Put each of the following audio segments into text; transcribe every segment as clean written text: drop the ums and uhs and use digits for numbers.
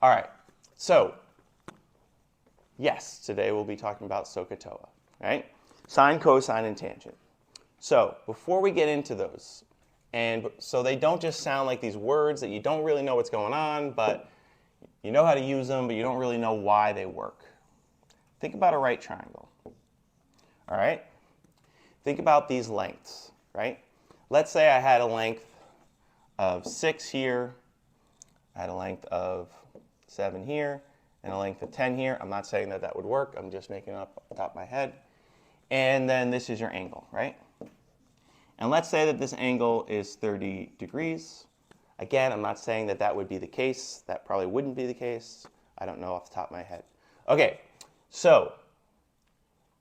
All right, so yes, today we'll be talking about SOHCAHTOA, right? Sine, cosine, and tangent. So before we get into those, and so they don't just sound like these words that you don't really know what's going on, but you know how to use them, but you don't really know why they work. Think about a right triangle, all right? Think about these lengths, right? Let's say I had a length of 6 here, I had a length of 7 here, and a length of 10 here. I'm not saying that that would work. I'm just making it up off the top of my head. And then this is your angle, right? And let's say that this angle is 30 degrees. Again, I'm not saying that that would be the case. That probably wouldn't be the case. I don't know off the top of my head. Okay, so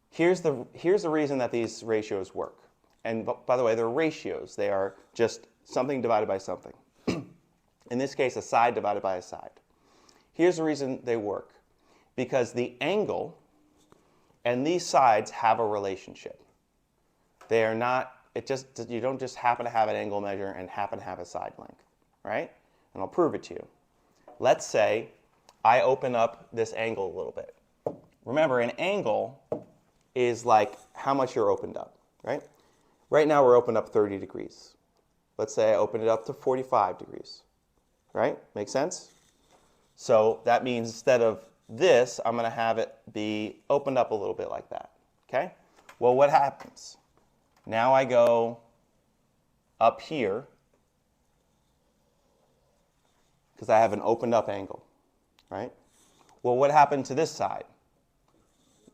here's the reason that these ratios work. And by the way, they're ratios. They are just something divided by something. In this case, a side divided by a side. Here's the reason they work. Because the angle and these sides have a relationship. They are not, you don't just happen to have an angle measure and happen to have a side length, right? And I'll prove it to you. Let's say I open up this angle a little bit. Remember, an angle is like how much you're opened up, right? Right now we're opened up 30 degrees. Let's say I open it up to 45 degrees, right? Make sense? So that means instead of this, I'm going to have it be opened up a little bit like that, okay? Well, what happens? Now I go up here because I have an opened up angle, right? Well, what happened to this side?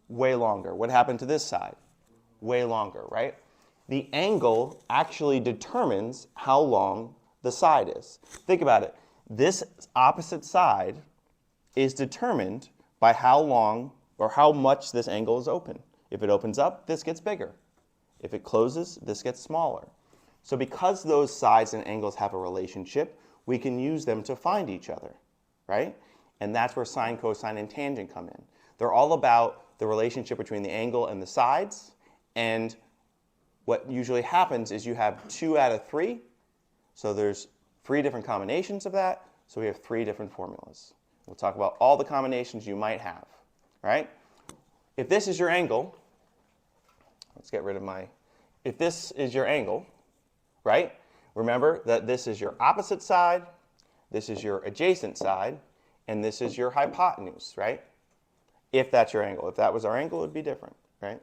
Way longer. What happened to this side? Way longer, right? The angle actually determines how long the side is. Think about it. This opposite side is determined by how long or how much this angle is open. If it opens up, this gets bigger. If it closes, this gets smaller. So because those sides and angles have a relationship, we can use them to find each other, right? And that's where sine, cosine, and tangent come in. They're all about the relationship between the angle and the sides, and what usually happens is you have 2 out of 3, so there's 3 different combinations of that, so we have 3 different formulas. We'll talk about all the combinations you might have, right? If this is your angle, let's get rid of if this is your angle, right? Remember that this is your opposite side, this is your adjacent side, and this is your hypotenuse, right? If that's your angle. If that was our angle, it would be different, right?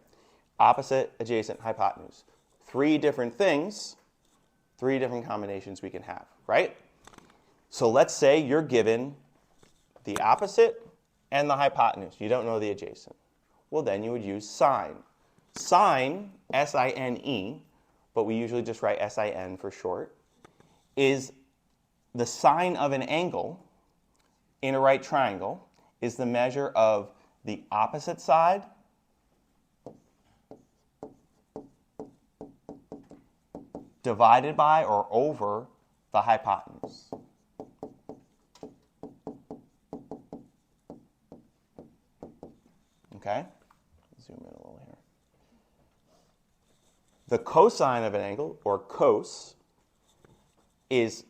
Opposite, adjacent, hypotenuse. 3 different things, 3 different combinations we can have, right? So let's say you're given the opposite and the hypotenuse. You don't know the adjacent. Well, then you would use sine. Sine, S-I-N-E, but we usually just write S-I-N for short, is the sine of an angle in a right triangle is the measure of the opposite side divided by or over the hypotenuse. Okay? Zoom in a little here. The cosine of an angle, or cos, is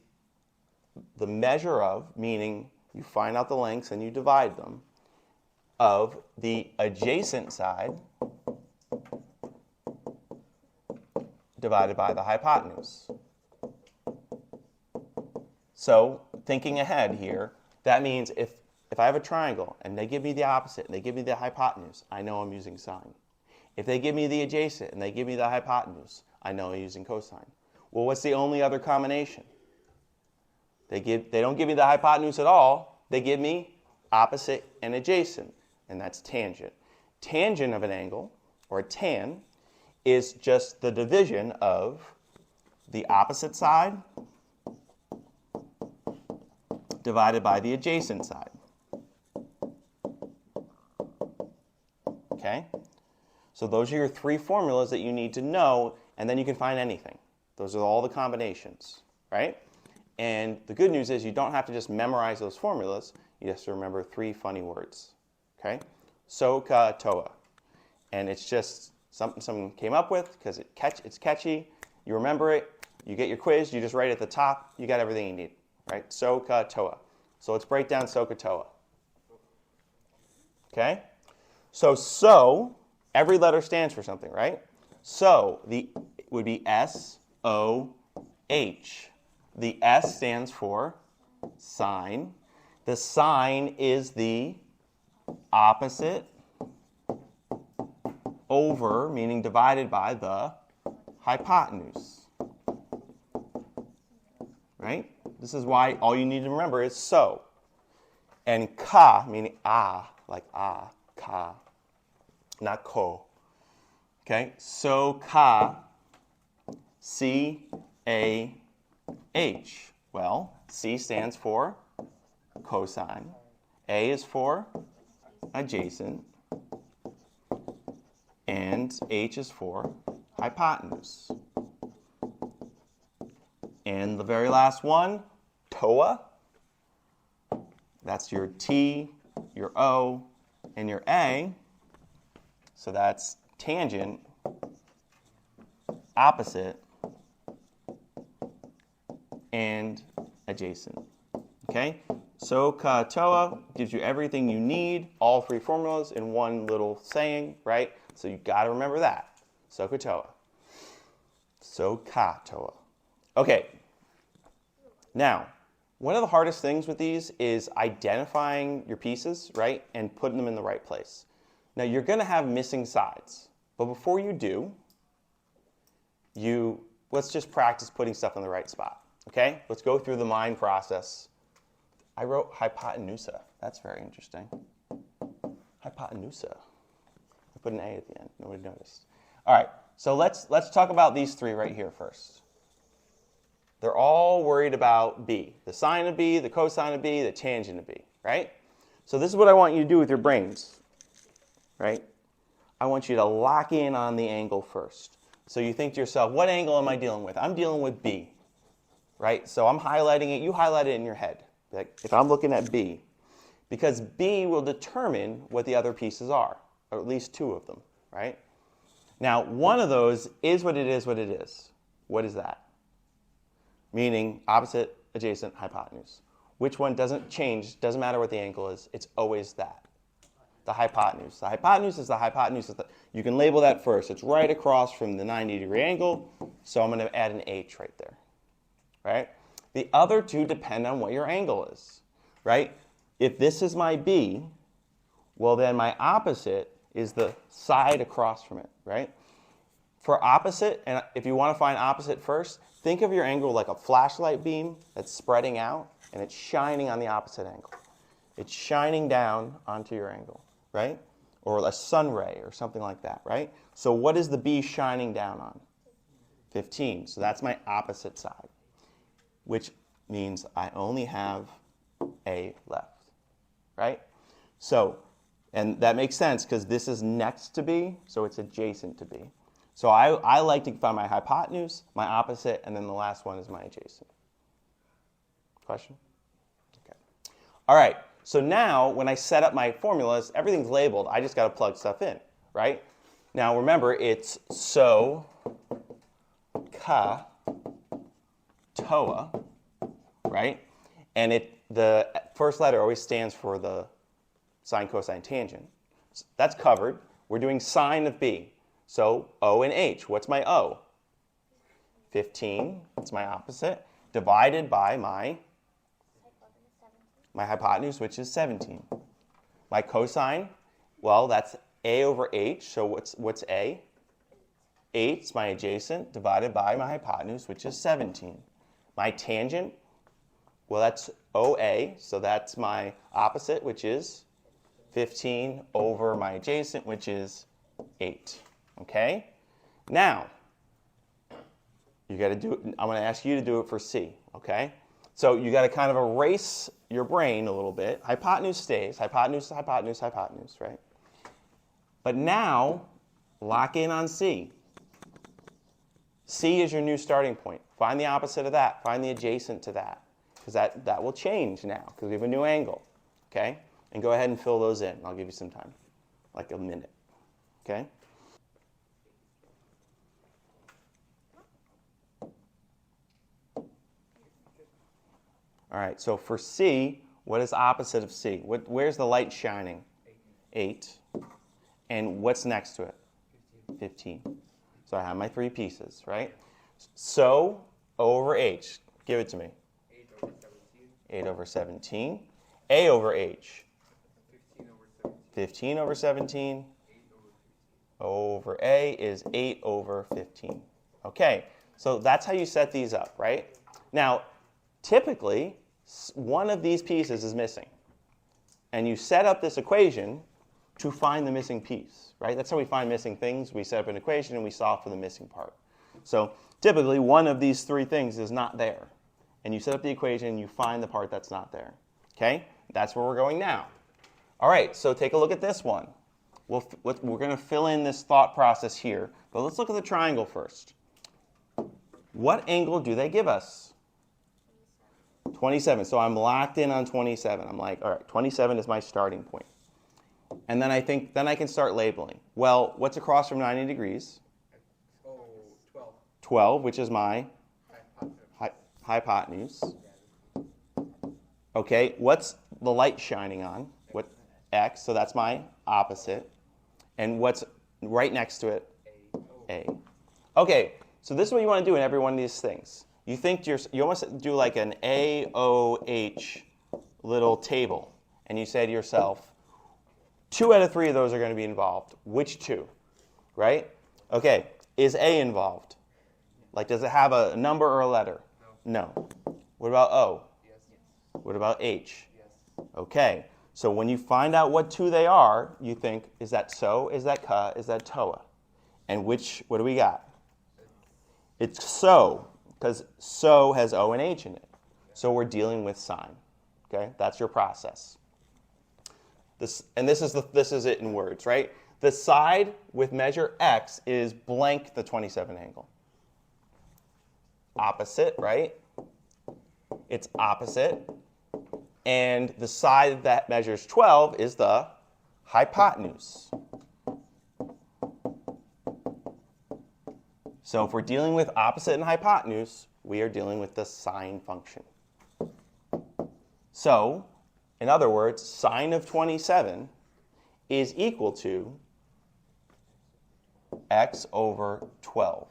the measure of, meaning you find out the lengths and you divide them, of the adjacent side divided by the hypotenuse. So, thinking ahead here, that means if I have a triangle and they give me the opposite and they give me the hypotenuse, I know I'm using sine. If they give me the adjacent and they give me the hypotenuse, I know I'm using cosine. Well, what's the only other combination? They don't give me the hypotenuse at all. They give me opposite and adjacent, and that's tangent. Tangent of an angle, or tan, is just the division of the opposite side divided by the adjacent side. Okay? So those are your 3 formulas that you need to know, and then you can find anything. Those are all the combinations, right? And the good news is you don't have to just memorize those formulas. You just have to remember 3 funny words, okay? SOHCAHTOA. And it's just something someone came up with because it's catchy. You remember it. You get your quiz. You just write it at the top. You got everything you need, right? SOHCAHTOA. So let's break down SOHCAHTOA. Okay? So, every letter stands for something, right? So, it would be S-O-H. The S stands for sine. The sine is the opposite over, meaning divided by, the hypotenuse. Right? This is why all you need to remember is so. And ka, meaning like ka, not ko. Okay? So ka, C-A-H. Well, C stands for cosine. A is for adjacent. And H is for hypotenuse. And the very last one, TOA. That's your T, your O, and your A. So that's tangent, opposite, and adjacent. Okay? SOHCAHTOA gives you everything you need, all three formulas in one little saying, right? So you've got to remember that. SOHCAHTOA. SOHCAHTOA. Okay. Now, one of the hardest things with these is identifying your pieces, right, and putting them in the right place. Now, you're going to have missing sides. But before you do, let's just practice putting stuff in the right spot. Okay? Let's go through the mind process. I wrote hypotenusa. That's very interesting. Hypotenusa. I put an A at the end. Nobody noticed. All right. So let's talk about these three right here first. They're all worried about B. The sine of B, the cosine of B, the tangent of B, right? So this is what I want you to do with your brains, right? I want you to lock in on the angle first. So you think to yourself, what angle am I dealing with? I'm dealing with B, right? So I'm highlighting it. You highlight it in your head. Like if I'm looking at B, because B will determine what the other pieces are, or at least two of them, right? Now, one of those is what it is, what it is. What is that? Meaning opposite, adjacent, hypotenuse. Which one doesn't change, doesn't matter what the angle is, it's always that. The hypotenuse. The hypotenuse is the hypotenuse. You can label that first. It's right across from the 90-degree angle, so I'm going to add an H right there. Right? The other two depend on what your angle is. Right? If this is my B, well then my opposite is the side across from it. Right? For opposite, and if you want to find opposite first, think of your angle like a flashlight beam that's spreading out and it's shining on the opposite angle. It's shining down onto your angle, right? Or a sun ray or something like that, right? So what is the B shining down on? 15. So that's my opposite side, which means I only have A left, right? So, and that makes sense because this is next to B, so it's adjacent to B. So I like to find my hypotenuse, my opposite, and then the last one is my adjacent. Question? Okay. All right. So now when I set up my formulas, everything's labeled. I just got to plug stuff in, right? Now remember, it's SOHCAHTOA, right? And the first letter always stands for the sine, cosine, tangent. So that's covered. We're doing sine of B. So O and H. What's my O? 15. That's my opposite. Divided by my hypotenuse, which is 17. My cosine, well, that's A over H. So what's A? 8 is my adjacent divided by my hypotenuse, which is 17. My tangent, well, that's OA. So that's my opposite, which is 15 over my adjacent, which is 8. Okay? Now, you got to do it. I'm going to ask you to do it for C. Okay? So you got to kind of erase your brain a little bit. Hypotenuse stays. Hypotenuse, hypotenuse, hypotenuse, right? But now, lock in on C. C is your new starting point. Find the opposite of that. Find the adjacent to that. Because that will change now because we have a new angle. Okay? And go ahead and fill those in. I'll give you some time. Like a minute. Okay? All right, so for C, What is opposite of C? Where's the light shining? 8. And what's next to it? 15. So I have my 3 pieces, right? So over H. Give it to me. 8 over 17. A over H. 15 over 17. Over A is 8 over 15. Okay, so that's how you set these up, right? Now, typically, one of these pieces is missing. And you set up this equation to find the missing piece, right? That's how we find missing things. We set up an equation and we solve for the missing part. So typically, one of these 3 things is not there. And you set up the equation and you find the part that's not there. Okay? That's where we're going now. All right, so take a look at this one. We're going to fill in this thought process here. But let's look at the triangle first. What angle do they give us? 27. So I'm locked in on 27. I'm like, all right, 27 is my starting point. And then I can start labeling. Well, what's across from 90 degrees? 12. 12, which is my hypotenuse. Okay, what's the light shining on? What? X, so that's my opposite. And what's right next to it? A. Okay, so this is what you want to do in every one of these things. You almost do like an AOH little table. And you say to yourself, 2 out of 3 of those are going to be involved. Which 2? Right? Okay, is A involved? Like, does it have a number or a letter? No. What about O? Yes. What about H? Yes. Okay, so when you find out what 2 they are, you think, is that so? Is that ka? Is that toa? And what do we got? It's so, because so has O and H in it. So we're dealing with sine. Okay, that's your process. This is it in words, right? The side with measure x is blank the 27 angle. Opposite, right? It's opposite. And the side that measures 12 is the hypotenuse. So if we're dealing with opposite and hypotenuse, we are dealing with the sine function. So, in other words, sine of 27 is equal to x over 12.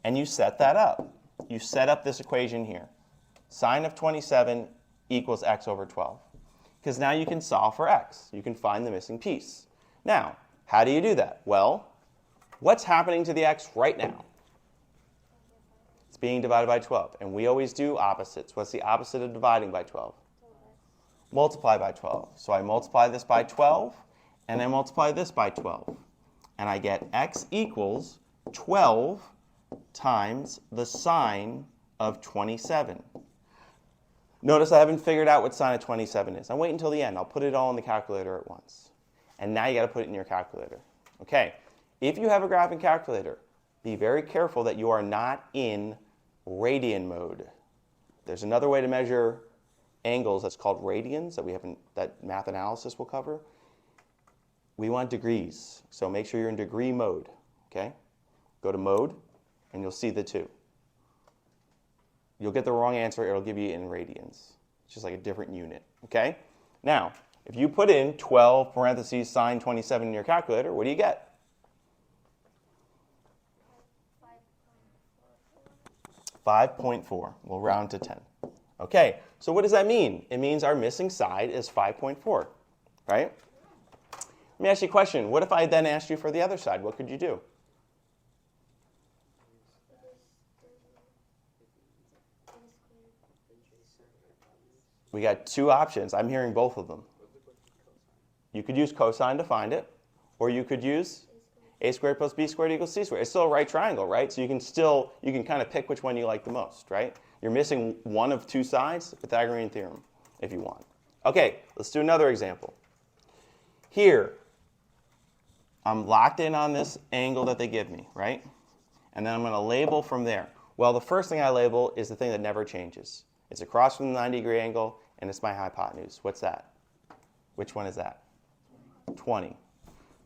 And you set that up. You set up this equation here. Sine of 27 equals x over 12. Because now you can solve for x. You can find the missing piece. Now, how do you do that? Well, what's happening to the x right now? It's being divided by 12. And we always do opposites. What's the opposite of dividing by 12? Multiply by 12. So I multiply this by 12, and I multiply this by 12. And I get x equals 12 times the sine of 27. Notice I haven't figured out what sine of 27 is. I'm waiting until the end. I'll put it all in the calculator at once. And now you got to put it in your calculator. Okay, if you have a graphing calculator, be very careful that you are not in radian mode. There's another way to measure angles that's called radians that math analysis will cover. We want degrees, so make sure you're in degree mode. Okay, go to mode, and you'll see the 2. You'll get the wrong answer. It'll give you in radians. It's just like a different unit. Okay. Now, if you put in 12 parentheses sine 27 in your calculator, what do you get? 5.4. We'll round to 10. Okay, so what does that mean? It means our missing side is 5.4, right? Let me ask you a question. What if I then asked you for the other side? What could you do? We got 2 options. I'm hearing both of them. You could use cosine to find it, or you could use a squared plus b squared equals c squared. It's still a right triangle, right? So you can kind of pick which one you like the most, right? You're missing one of 2 sides, Pythagorean theorem, if you want. Okay, let's do another example. Here, I'm locked in on this angle that they give me, right? And then I'm going to label from there. Well, the first thing I label is the thing that never changes. It's across from the 90-degree angle, and it's my hypotenuse. What's that? Which one is that? 20.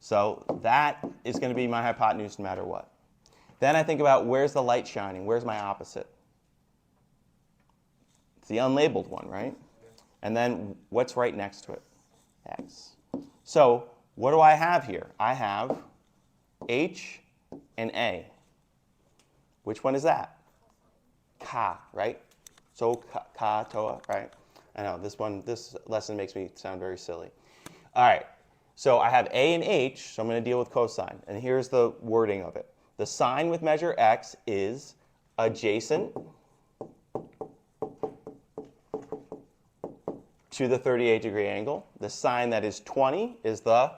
So that is going to be my hypotenuse no matter what. Then I think about where's the light shining? Where's my opposite? It's the unlabeled one, right? And then what's right next to it? X. So what do I have here? I have H and A. Which one is that? Ka, right? So ka, toa, right? I know this lesson makes me sound very silly. All right, so I have A and H, so I'm going to deal with cosine. And here's the wording of it. The sine with measure x is adjacent to the 38-degree angle. The sine that is 20 is the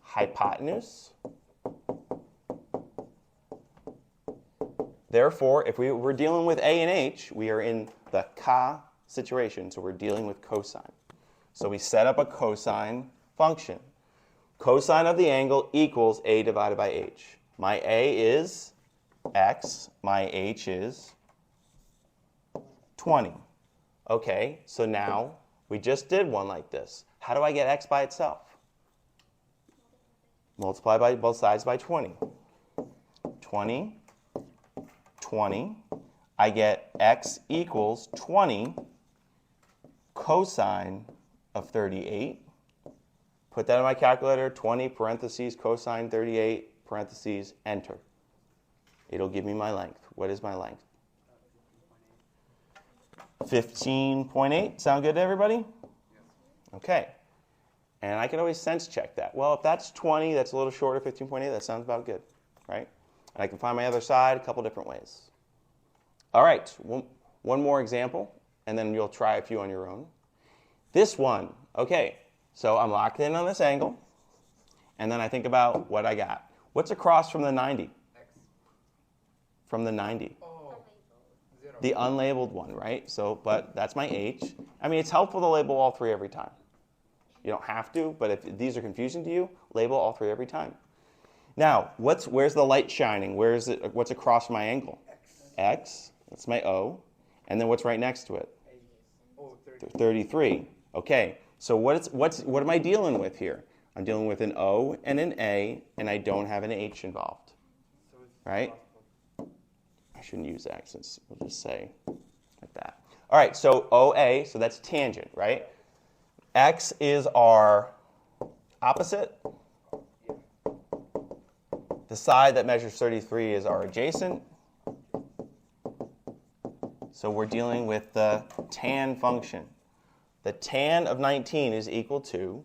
hypotenuse. Therefore, if we were dealing with A and H, we are in the ka situation, so we're dealing with cosine. So we set up a cosine function. Cosine of the angle equals A divided by H. My A is x, my H is 20. Okay, so now we just did one like this. How do I get x by itself? Multiply by both sides by 20. 20, 20. I get x equals 20 cosine of 38. Put that in my calculator, 20 parentheses cosine 38 parentheses, enter. It'll give me my length. What is my length? 15.8. Sound good to everybody? Okay. And I can always sense check that. Well, if that's 20, that's a little short of 15.8, that sounds about good, right? And I can find my other side a couple different ways. All right, one more example, and then you'll try a few on your own. This one, okay, so I'm locked in on this angle, and then I think about what I got. What's across from the 90? X. From the 90? Oh, 0. The unlabeled one, right? So, but that's my H. I mean, it's helpful to label all three every time. You don't have to, but if these are confusing to you, label all three every time. Now, where's the light shining? What's across my angle? X. That's my O. And then what's right next to it? Oh, 33. Okay. So what am I dealing with here? I'm dealing with an O and an A, and I don't have an H involved. Right? I shouldn't use accents. We'll just say like that. All right. So OA. So that's tangent, right? X is our opposite. The side that measures 33 is our adjacent. So we're dealing with the tan function. The tan of 19 is equal to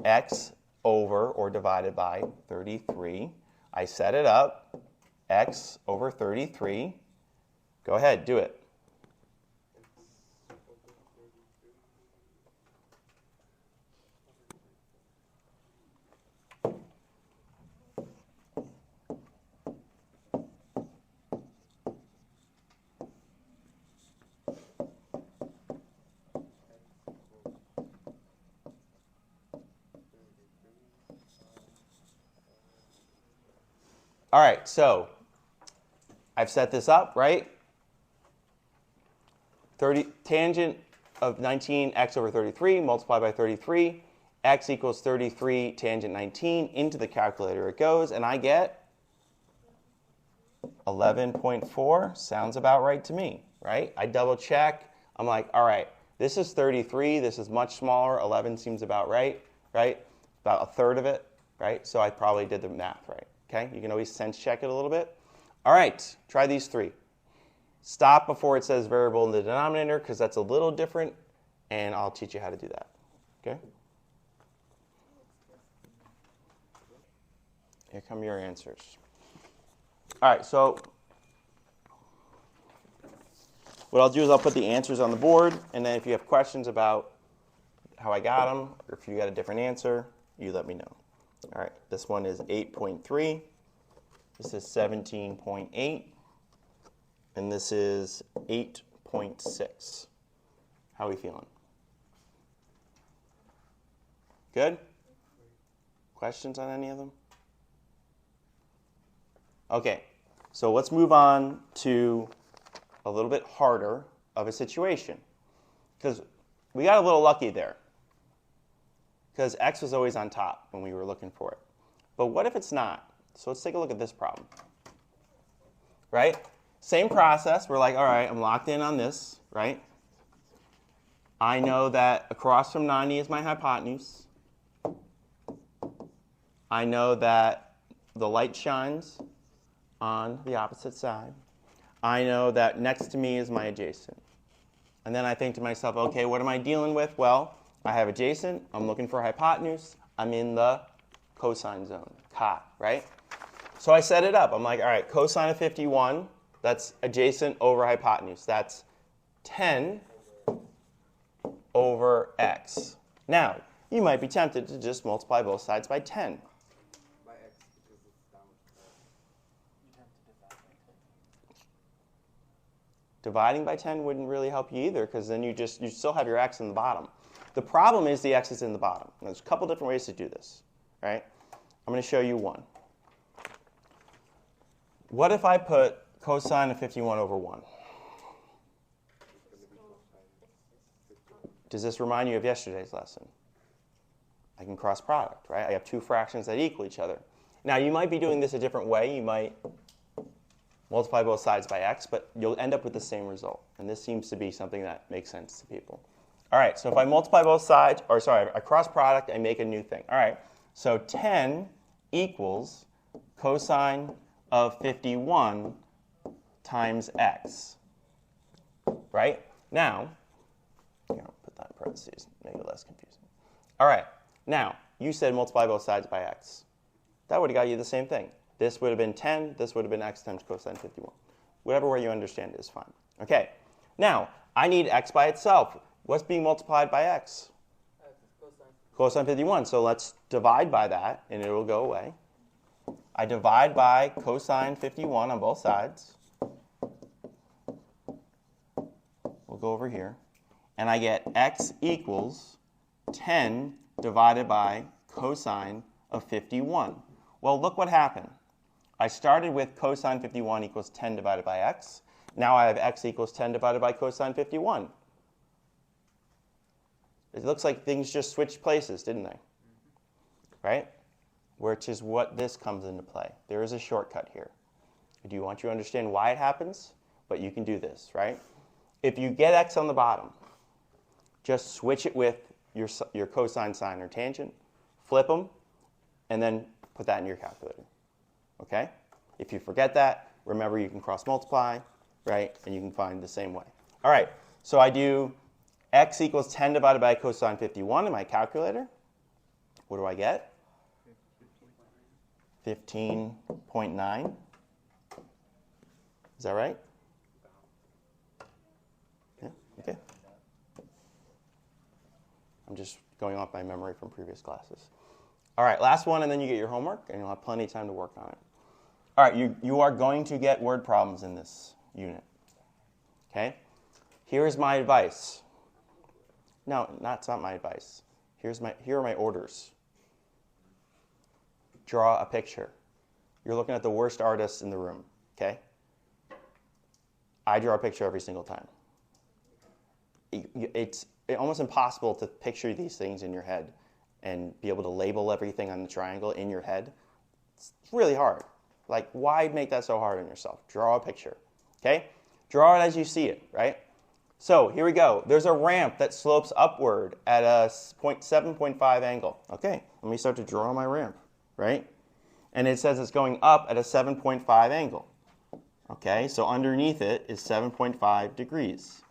x over or divided by 33. I set it up, x over 33. Go ahead, do it. All right, so I've set this up, right? Tangent of 19, x over 33, multiplied by 33. X equals 33, tangent 19. Into the calculator it goes, and I get 11.4. Sounds about right to me, right? I double check. I'm like, all right, this is 33. This is much smaller. 11 seems about right? About a third of it, right? So I probably did the math right. Okay, you can always sense check it a little bit. All right, try these three. Stop before it says variable in the denominator because that's a little different, and I'll teach you how to do that. Okay? Here come your answers. All right, so what I'll do is I'll put the answers on the board, and then if you have questions about how I got them, or if you got a different answer, you let me know. All right, this one is 8.3. This is 17.8. And this is 8.6. How are we feeling? Good? Questions on any of them? Okay, so let's move on to a little bit harder of a situation. Because we got a little lucky there. Because x was always on top when we were looking for it. But what if it's not? So let's take a look at this problem. Right? Same process. We're like, all right, I'm locked in on this, right? I know that across from 90 is my hypotenuse. I know that the light shines on the opposite side. I know that next to me is my adjacent. And then I think to myself, okay, what am I dealing with? Well, I have adjacent. I'm looking for hypotenuse. I'm in the cosine zone, cot, right? So I set it up. I'm like, all right, cosine of 51, that's adjacent over hypotenuse. That's 10 over x. Now, you might be tempted to just multiply both sides by 10. By x because it's down. You'd have to divide by 10. Dividing by 10 wouldn't really help you either, because then you still have your x in the bottom. The problem is the x is in the bottom. There's a couple different ways to do this, right? I'm going to show you one. What if I put cosine of 51 over 1? Does this remind you of yesterday's lesson? I can cross product, right? I have two fractions that equal each other. Now, you might be doing this a different way. You might multiply both sides by x, but you'll end up with the same result. And this seems to be something that makes sense to people. All right, so if I multiply both sides, or sorry, I cross product, I make a new thing. All right, so 10 equals cosine of 51 times x, right? Now, I'm going to put that in parentheses, make it less confusing. All right, now, you said multiply both sides by x. That would have got you the same thing. This would have been 10, this would have been x times cosine 51. Whatever way you understand it is fine. Okay, now, I need x by itself. What's being multiplied by x? Cosine 51. So let's divide by that, and it will go away. I divide by cosine 51 on both sides. We'll go over here. And I get x equals 10 divided by cosine of 51. Well, look what happened. I started with cosine 51 equals 10 divided by x. Now I have x equals 10 divided by cosine 51. It looks like things just switched places, didn't they? Right? Which is what this comes into play. There is a shortcut here. I do want you to understand why it happens, but you can do this, right? If you get x on the bottom, just switch it with your cosine, sine, or tangent, flip them, and then put that in your calculator. Okay? If you forget that, remember you can cross multiply, right? And you can find the same way. All right, so I do x equals 10 divided by cosine 51 in my calculator. What do I get? 15.9. Is that right? Yeah, okay. I'm just going off my memory from previous classes. All right, last one, and then you get your homework, and you'll have plenty of time to work on it. All right, you are going to get word problems in this unit. Okay? Here is my advice. No, that's not my advice. Here are my orders. Draw a picture. You're looking at the worst artists in the room, okay? I draw a picture every single time. It's almost impossible to picture these things in your head and be able to label everything on the triangle in your head. It's really hard. Like, why make that so hard on yourself? Draw a picture, okay? Draw it as you see it, right? So here we go. There's a ramp that slopes upward at a 7.5 angle. Okay, let me start to draw my ramp, right? And it says it's going up at a 7.5 angle. Okay, so underneath it is 7.5 degrees.